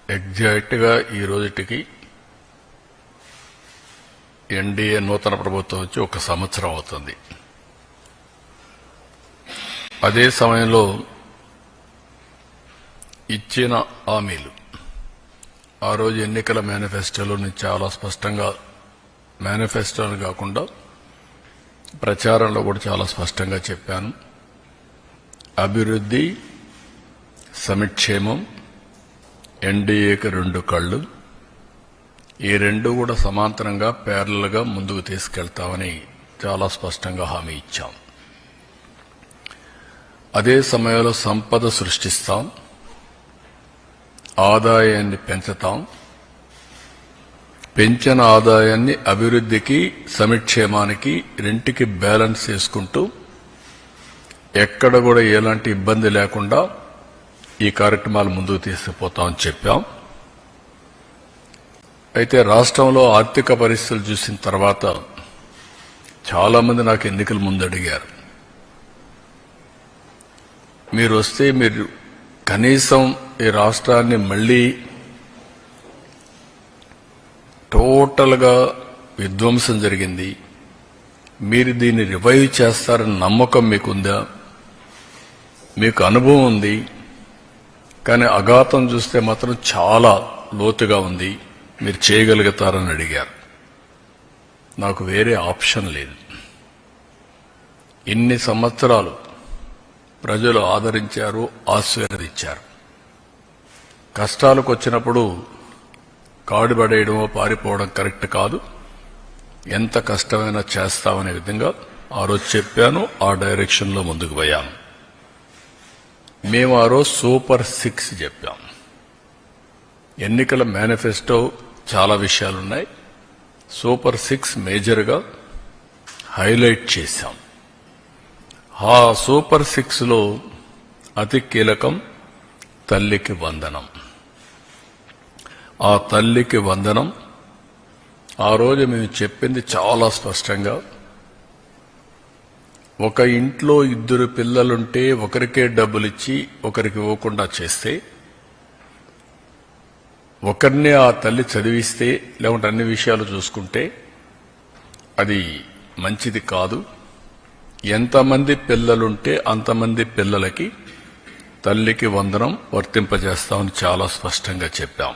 ఎగ్జాక్ట్గా ఈ రోజుటికి ఎన్డీఏ నూతన ప్రభుత్వం వచ్చి 1 సంవత్సరం అవుతుంది. అదే సమయంలో ఇచ్చిన హామీలు ఆ రోజు ఎన్నికల మేనిఫెస్టోలోని చాలా స్పష్టంగా, మేనిఫెస్టోని కాకుండా ప్రచారంలో కూడా చాలా స్పష్టంగా చెప్పాను. అభివృద్ధి, సంక్షేమం, ఎన్డీఏకి 2 కళ్ళు, ఈ 2 కూడా సమాంతరంగా ప్యారలల్గా ముందుకు తీసుకెళ్తామని చాలా స్పష్టంగా హామీ ఇచ్చాం. అదే సమయంలో సంపద సృష్టిస్తాం, ఆదాయాన్ని పెంచుతాం, పెంచిన ఆదాయాన్ని అభివృద్ధికి, సంక్షేమానికి రెంటికి బ్యాలెన్స్ చేసుకుంటూ ఎక్కడ కూడా ఎలాంటి ఇబ్బంది లేకుండా ఈ కార్యక్రమాలు ముందుకు తీసుకుపోతామని చెప్పాం. అయితే రాష్ట్రంలో ఆర్థిక పరిస్థితులు చూసిన తర్వాత చాలా మంది నాకు ఎన్నికల ముందు అడిగారు, మీరు వస్తే మీరు కనీసం ఈ రాష్ట్రాన్ని మళ్లీ టోటల్గా విధ్వంసం జరిగింది, మీరు దీన్ని రివైవ్ చేస్తారని నమ్మకం మీకుందా, మీకు అనుభవం ఉంది, కానీ అఘాతం చూస్తే మాత్రం చాలా లోతుగా ఉంది, మీరు చేయగలుగుతారని అడిగారు. నాకు వేరే ఆప్షన్ లేదు. ఇన్ని సంవత్సరాలు ప్రజలు ఆదరించారు, ఆశీర్వదించారు. కష్టాలకు వచ్చినప్పుడు కాడు పడేయడమో పారిపోవడం కరెక్ట్ కాదు. ఎంత కష్టమైనా చేస్తామనే విధంగా ఆ రోజు చెప్పాను, ఆ డైరెక్షన్లో ముందుకు పోయాను. మేము ఆ రోజు సూపర్ 6 చెప్పాం. ఎన్నికల మేనిఫెస్టో చాలా విషయాలున్నాయి, సూపర్ 6 మేజర్గా హైలైట్ చేశాం. ఆ సూపర్ 6లో అతి కీలకం తల్లికి వందనం. ఆ తల్లికి వందనం ఆ రోజు మేము చెప్పింది చాలా స్పష్టంగా, ఒక ఇంట్లో 2 పిల్లలుంటే ఒకరికే డబ్బులిచ్చి ఒకరికి ఇవ్వకుండా చేస్తే, ఒకరినే ఆ తల్లి చదివిస్తే, లేకుంటే అన్ని విషయాలు చూసుకుంటే అది మంచిది కాదు. ఎంతమంది పిల్లలుంటే అంతమంది పిల్లలకి తల్లికి వందనం వర్తింపజేస్తామని చాలా స్పష్టంగా చెప్పాం.